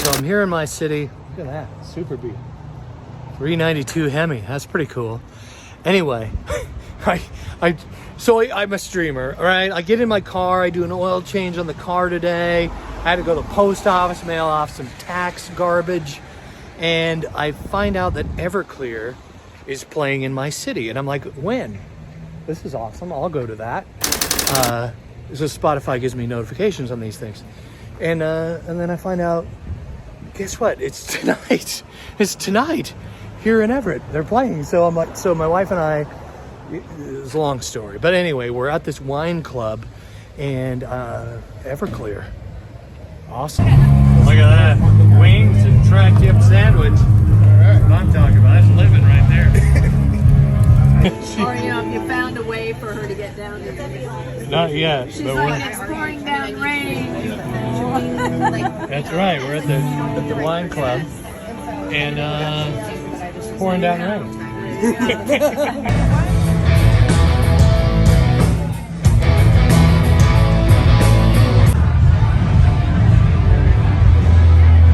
So I'm here in my city. Look at that, super beat. 392 Hemi, that's pretty cool. Anyway, I'm a streamer, all right? I get in my car, I do an oil change on the car today. I had to go to the post office, mail off some tax garbage, and I find out that Everclear is playing in my city. And I'm like, when? This is awesome, I'll go to that. So Spotify gives me notifications on these things. And then I find out, guess what? It's tonight. It's tonight here in Everett. They're playing. So I'm like, so my wife and I, it's a long story. But anyway, we're at this wine club and Everclear. Awesome. Look at that. Wings and tri-tip sandwich. That's what I'm talking about. That's living right there. Or, you know, if you found a way for her to get down there. Not yet. She's like, it's pouring down rain. That's right. We're at the wine club and it's pouring down rain.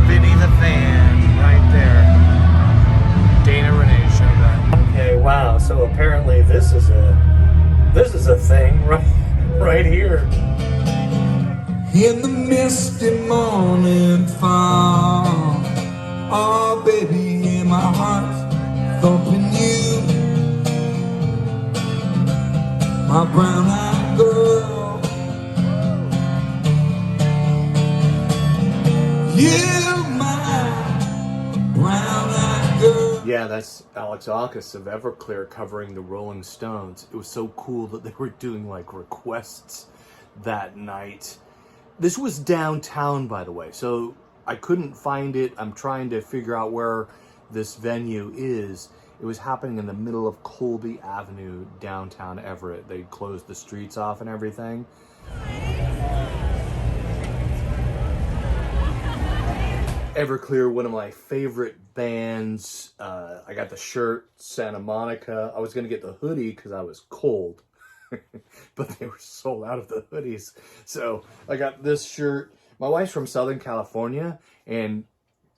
Vinny the fan right there. Dana Renee showed that. Okay, wow. So apparently this is a thing right here. In the misty morning fall, oh baby, in my heart, thumping you, my brown-eyed girl. You, my brown-eyed girl. Yeah, that's Alex Alkas of Everclear covering the Rolling Stones. It was so cool that they were doing like requests that night. This was downtown, by the way, so I couldn't find it. I'm trying to figure out where this venue is. It was happening in the middle of Colby Avenue, downtown Everett. They closed the streets off and everything. Everclear, one of my favorite bands. I got the shirt, Santa Monica. I was gonna get the hoodie because I was cold. But they were sold out of the hoodies. So I got this shirt. My wife's from Southern California and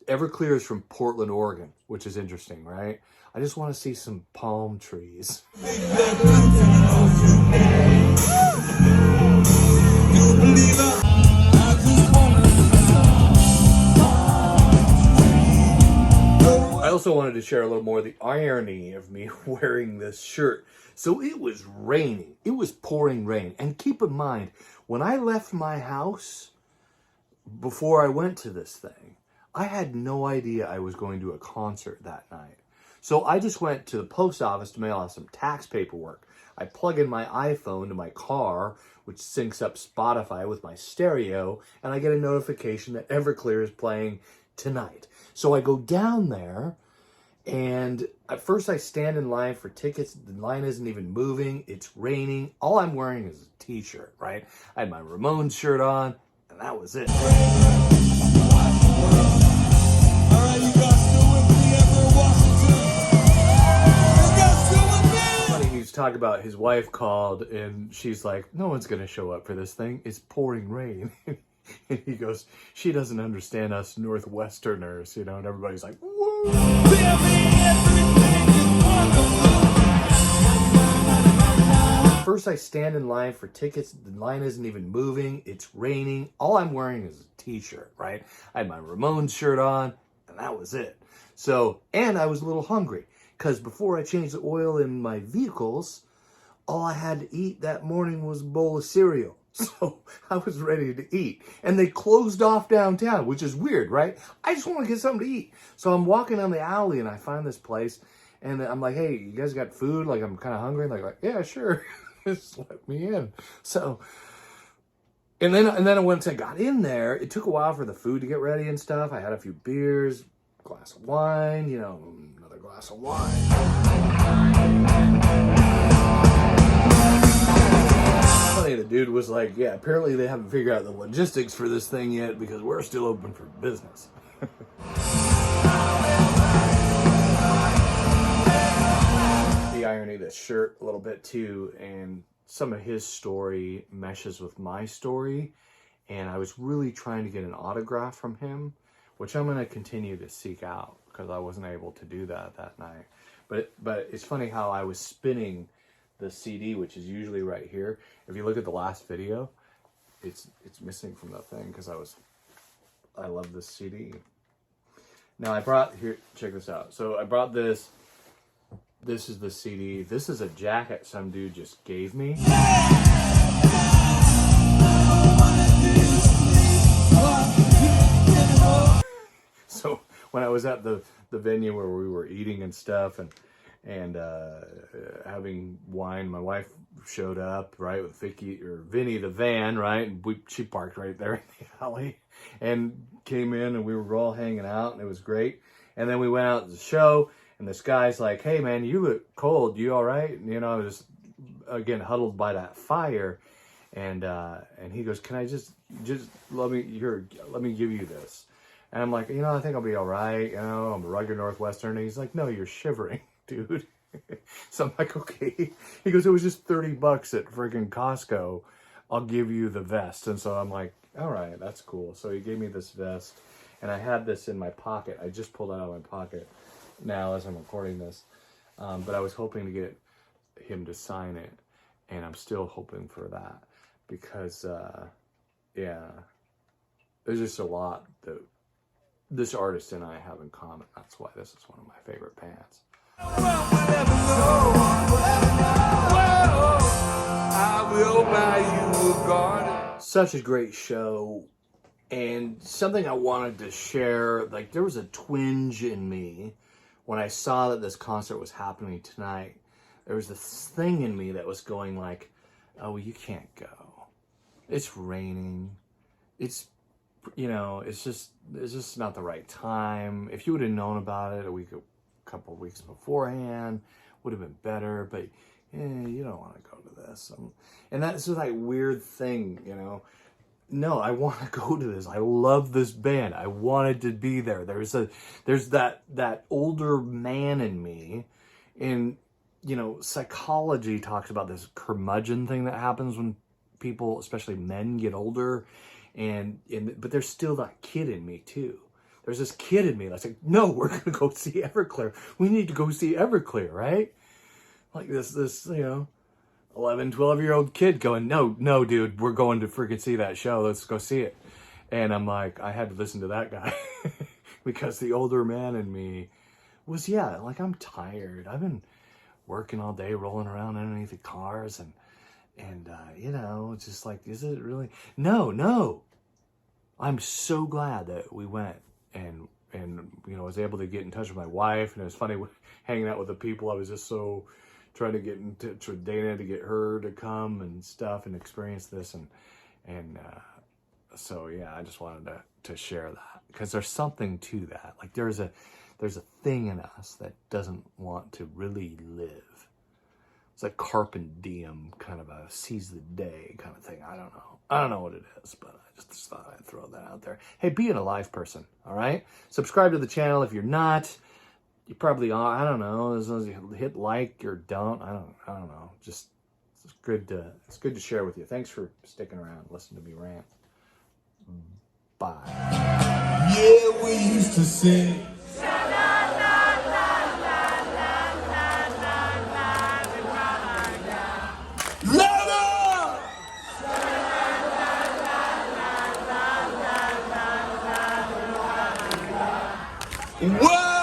Everclear is from Portland, Oregon, which is interesting, right? I just want to see some palm trees. I also wanted to share a little more of the irony of me wearing this shirt. So it was raining. It was pouring rain. And keep in mind, when I left my house, before I went to this thing, I had no idea I was going to a concert that night. So I just went to the post office to mail out some tax paperwork. I plug in my iPhone to my car, which syncs up Spotify with my stereo, and I get a notification that Everclear is playing tonight. So I go down there, and at first I stand in line for tickets. The line isn't even moving. It's raining. All I'm wearing is a t-shirt, right? I had my Ramones shirt on, and that was it. Funny, he was talking about his wife called, and she's like, no one's going to show up for this thing. It's pouring rain. And he goes, she doesn't understand us Northwesterners, you know, and everybody's like, woo! First I stand in line for tickets. The line isn't even moving. It's raining. All I'm wearing is a t-shirt, right? I had my Ramones shirt on, and that was it. So, and I was a little hungry, because before I changed the oil in my vehicles, all I had to eat that morning was a bowl of cereal. So I was ready to eat. And they closed off downtown, which is weird, right? I just want to get something to eat. So I'm walking down the alley and I find this place and I'm like, hey, you guys got food? Like, I'm kind of hungry. And they're like, yeah, sure. Just let me in. So, and then once I got in there, it took a while for the food to get ready and stuff. I had a few beers, glass of wine, you know, another glass of wine. Funny, the dude was like, yeah, apparently they haven't figured out the logistics for this thing yet because we're still open for business. The irony of this shirt a little bit too, and some of his story meshes with my story, and I was really trying to get an autograph from him, which I'm going to continue to seek out because I wasn't able to do that night. But it's funny how I was spinning the CD, which is usually right here. If you look at the last video, it's missing from the thing because I love this CD. Now I brought, here, check this out. So I brought this. This is the CD. This is a jacket some dude just gave me. So when I was at the venue where we were eating and stuff and having wine, my wife showed up, right, with Vinny the van, right, and she parked right there in the alley and came in, and we were all hanging out, and it was great. And then we went out to the show, and this guy's like, "Hey man, you look cold, you all right?" And, you know, I was just again huddled by that fire, and he goes, "Can I just let me give you this?" And I'm like, "You know, I think I'll be all right. You know, I'm a rugged Northwestern." And he's like, "No, you're shivering, dude." So I'm like, "Okay." He goes, "It was just $30 at friggin' Costco. I'll give you the vest." And so I'm like, "All right, that's cool." So he gave me this vest, and I had this in my pocket. I just pulled it out of my pocket now as I'm recording this. But I was hoping to get him to sign it, and I'm still hoping for that because, yeah, there's just a lot that this artist and I have in common. That's why this is one of my favorite bands. I will buy you a garden. Such a great show, and something I wanted to share. Like, there was a twinge in me when I saw that this concert was happening tonight. There was this thing in me that was going like, "Oh, you can't go. It's raining. It's, you know, it's just not the right time. If you would have known about it a couple of weeks beforehand, would have been better. But you don't want to go to this." And that's just like weird thing, you know. No, I want to go to this. I love this band. I wanted to be there. There's that older man in me, and you know, psychology talks about this curmudgeon thing that happens when people, especially men, get older. But there's still that kid in me too. There's this kid in me that's like, "No, we're gonna go see Everclear. We need to go see Everclear," right? Like this, you know, 11, 12-year-old kid going, no, dude, we're going to freaking see that show. Let's go see it. And I'm like, I had to listen to that guy because the older man in me was, yeah, like, I'm tired. I've been working all day, rolling around underneath the cars and you know, it's just like, is it really? No. I'm so glad that we went and you know, was able to get in touch with my wife. And it was funny hanging out with the people. I was just so trying to get in touch with Dana to get her to come and stuff and experience this. So yeah, I just wanted to share that because there's something to that. Like there's a thing in us that doesn't want to really live. It's like carpe diem, kind of a seize the day kind of thing. I don't know what it is, but I just thought I'd throw that out there. Hey, be an alive person, all right? Subscribe to the channel if you're not. You probably are. I don't know. As long as you hit like or don't, I don't know. Just it's good to share with you. Thanks for sticking around. Listen to me rant. Bye. Yeah, we used to sing. Whoa!